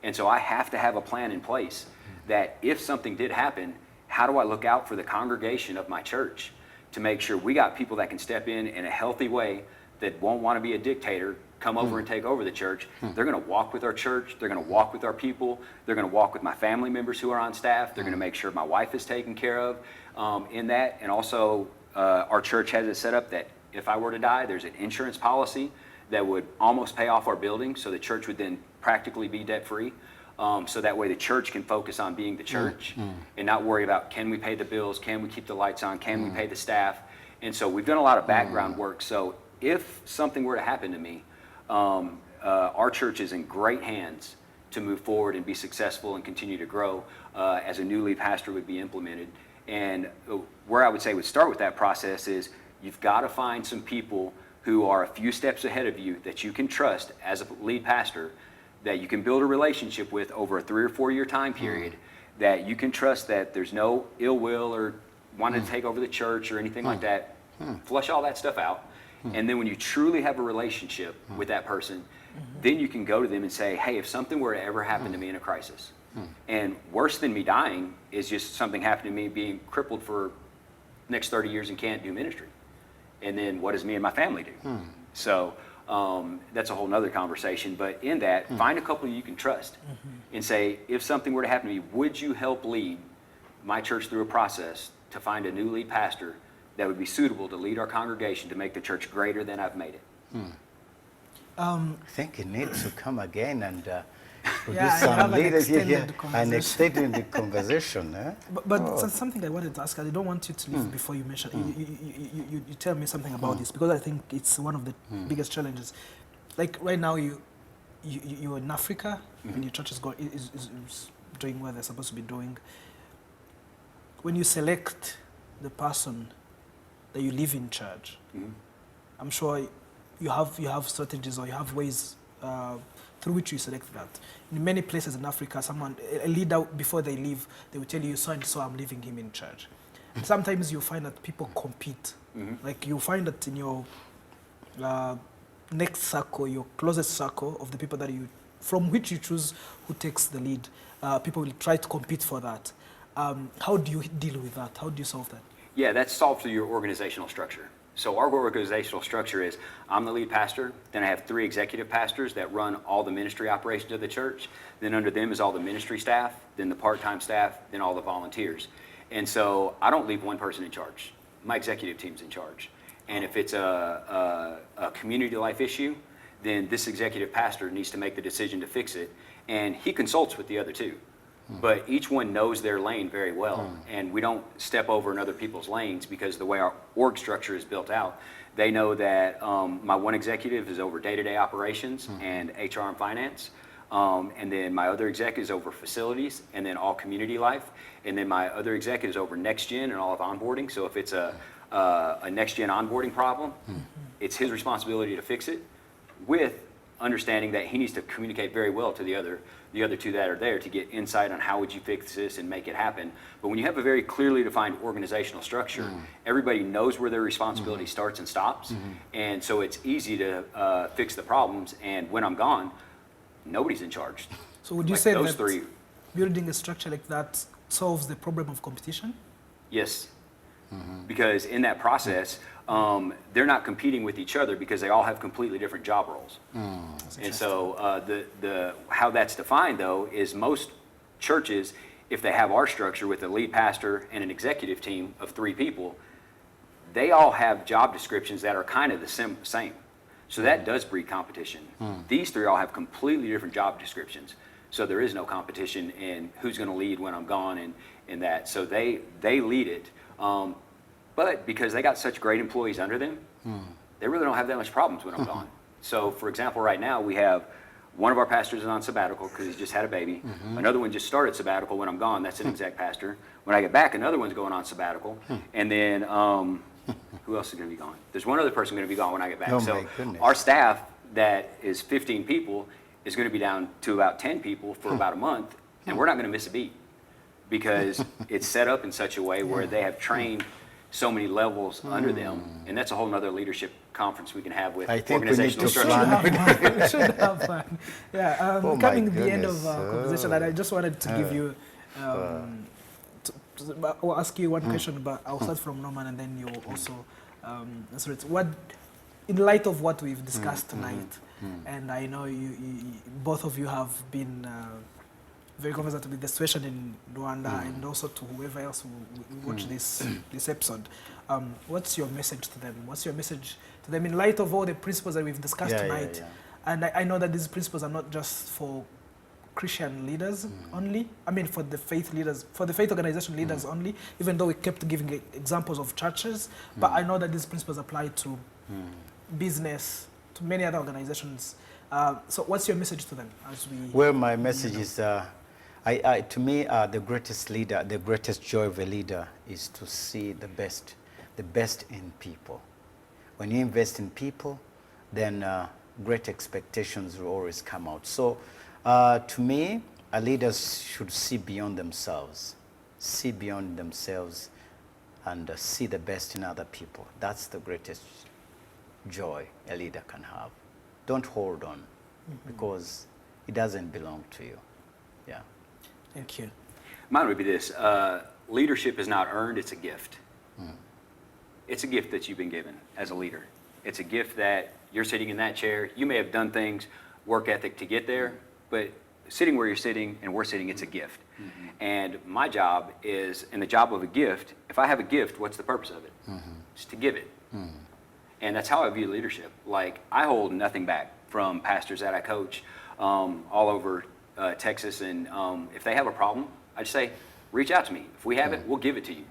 And so I have to have a plan in place that if something did happen, how do I look out for the congregation of my church to make sure we got people that can step in a healthy way, that won't want to be a dictator, come over and take over the church. They're going to walk with our church. They're going to walk with our people. They're going to walk with my family members who are on staff. They're going to make sure my wife is taken care of in that. And also our church has it set up that if I were to die, there's an insurance policy that would almost pay off our building, so the church would then practically be debt-free. So that way the church can focus on being the church and not worry about, can we pay the bills? Can we keep the lights on? Can we pay the staff? And so we've done a lot of background work. So if something were to happen to me, our church is in great hands to move forward and be successful and continue to grow as a new lead pastor would be implemented. And where I would say would start with that process is you've got to find some people who are a few steps ahead of you that you can trust as a lead pastor, that you can build a relationship with over a 3 or 4 year time period, that you can trust that there's no ill will or wanting to take over the church or anything like that. Flush all that stuff out. And then when you truly have a relationship with that person, then you can go to them and say, hey, if something were to ever happen to me in a crisis, and worse than me dying is just something happening to me being crippled for next 30 years and can't do ministry. And then what does me and my family do? So that's a whole nother conversation. But in that, find a couple you can trust and say, if something were to happen to me, would you help lead my church through a process to find a new lead pastor that would be suitable to lead our congregation to make the church greater than I've made it?
I think it needs to come again and produce
Yeah,
some
have an
leaders
extended
and extend the conversation.
But something I wanted to ask, I don't want you to leave before you mention, you tell me something about this, because I think it's one of the biggest challenges. Like right now, you're in Africa, and your church is doing what they're supposed to be doing. When you select the person that you leave in church, I'm sure you have strategies or you have ways through which you select that. In many places in Africa, a leader, before they leave, they will tell you, so and so, I'm leaving him in church. Sometimes you find that people compete. Like you find that in your next circle, your closest circle of the people that you from which you choose who takes the lead. People will try to compete for that. How do you deal with that? How do you solve that?
Yeah, that's solved through your organizational structure. So our organizational structure is, I'm the lead pastor, then I have 3 executive pastors that run all the ministry operations of the church, then under them is all the ministry staff, then the part-time staff, then all the volunteers. And so I don't leave one person in charge. My executive team's in charge. And if it's a community life issue, then this executive pastor needs to make the decision to fix it, and he consults with the other 2. But each one knows their lane very well, and we don't step over in other people's lanes because the way our org structure is built out, they know that my one executive is over day-to-day operations and HR and finance, and then my other exec is over facilities and then all community life, and then my other exec is over next gen and all of onboarding. So if it's a next gen onboarding problem, it's his responsibility to fix it, with understanding that he needs to communicate very well to the other 2 that are there to get insight on how would you fix this and make it happen. But when you have a very clearly defined organizational structure, everybody knows where their responsibility starts and stops. And so it's easy to fix the problems. And when I'm gone, nobody's in charge.
So would you
Like
say
those
that
3?
building a structure like that solves the problem of competition?
Yes. Because in that process, they're not competing with each other because they all have completely different job roles. And so the how that's defined, though, is most churches, if they have our structure with a lead pastor and an executive team of 3 people, they all have job descriptions that are kind of the same. So that does breed competition. These 3 all have completely different job descriptions. So there is no competition in who's going to lead when I'm gone and that. So they lead it. But because they got such great employees under them, they really don't have that much problems when I'm gone. So for example, right now we have one of our pastors is on sabbatical because he's just had a baby. Another one just started sabbatical when I'm gone. That's an exec pastor. When I get back, another one's going on sabbatical. And then who else is going to be gone? There's one other person going to be gone when I get back.
Oh,
so
my goodness.
our staff that is 15 people is going to be down to about 10 people for about a month, and we're not going to miss a beat because it's set up in such a way where they have trained so many levels under them, and that's a whole nother leadership conference we can have with
I think we need
organizational
to
structure.
plan.
We should have fun. Yeah,
Oh my
coming to the end of
goodness.
our conversation, and I just wanted to give you, I'll ask you one question, but I'll start from Norman, and then you'll also answer it. What, in light of what we've discussed tonight, and I know you both of you have been very conversant with the situation in Rwanda, and also to whoever else will watch this episode. What's your message to them? What's your message to them in light of all the principles that we've discussed tonight? And I know that these principles are not just for Christian leaders only. I mean, for the faith leaders, for the faith organization leaders only, even though we kept giving examples of churches. But I know that these principles apply to business, to many other organizations. So what's your message to them as we...
Well, my message is, to me, the greatest leader, the greatest joy of a leader is to see the best in people. When you invest in people, then great expectations will always come out. So to me, leaders should see beyond themselves, and see the best in other people. That's the greatest joy a leader can have. Don't hold on, because it doesn't belong to you. Yeah.
Thank you.
Mine would be this. Leadership is not earned, it's a gift. It's a gift that you've been given as a leader. It's a gift that you're sitting in that chair. You may have done things, work ethic to get there, but sitting where you're sitting and we're sitting, it's a gift. And my job is, and the job of a gift, if I have a gift, what's the purpose of it? It's to give it. And that's how I view leadership. Like, I hold nothing back from pastors that I coach all over Texas. And if they have a problem, I just say, reach out to me. If we have it, we'll give it to you.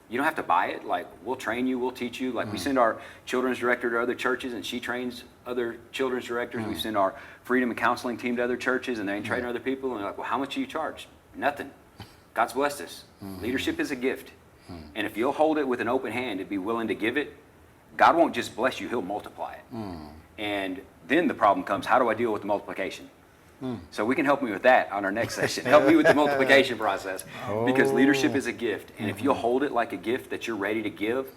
You don't have to buy it. Like, we'll train you, we'll teach you. Like, we send our children's director to other churches, and she trains other children's directors. We send our freedom and counseling team to other churches, and they train other people. And they're like, well, how much do you charge? Nothing. God's blessed us. Leadership is a gift. And if you'll hold it with an open hand and be willing to give it, God won't just bless you, he'll multiply it. And then the problem comes, how do I deal with the multiplication? So we can help me with that on our next session. Help me with the multiplication process. Because leadership is a gift. And if you'll hold it like a gift that you're ready to give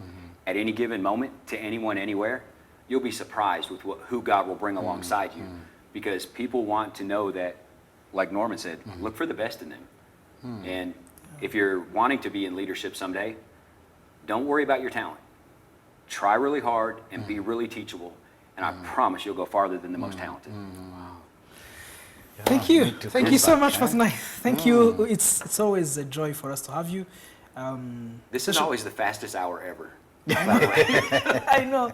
at any given moment to anyone, anywhere, you'll be surprised with who God will bring alongside you. because people want to know that, like Norman said, look for the best in them. And if you're wanting to be in leadership someday, don't worry about your talent. Try really hard and be really teachable, and I promise you'll go farther than the most talented.
Thank you. Thank you so much for tonight. Thank you. It's always a joy for us to have you.
This is always the fastest hour ever.
I know.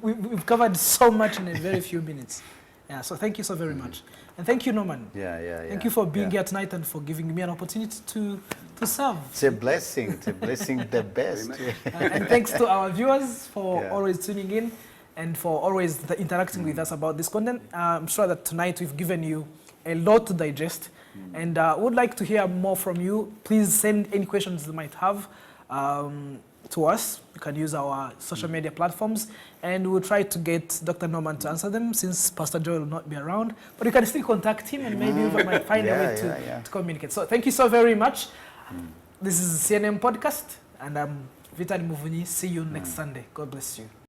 We've covered so much in a very few minutes. Yeah, so thank you so very much. And thank you, Norman. Thank you for being here tonight and for giving me an opportunity to serve.
It's a blessing. It's a blessing, the best.
And thanks to our viewers for always tuning in and for always interacting with us about this content. I'm sure that tonight we've given you a lot to digest, and would like to hear more from you. Please send any questions you might have to us. You can use our social media platforms, and we'll try to get Dr. Norman to answer them since Pastor Joel will not be around. But you can still contact him, and maybe we might find a way to communicate. So thank you so very much. This is CNM Podcast, and I'm Vitali Muvunyi. See you next Sunday. God bless you.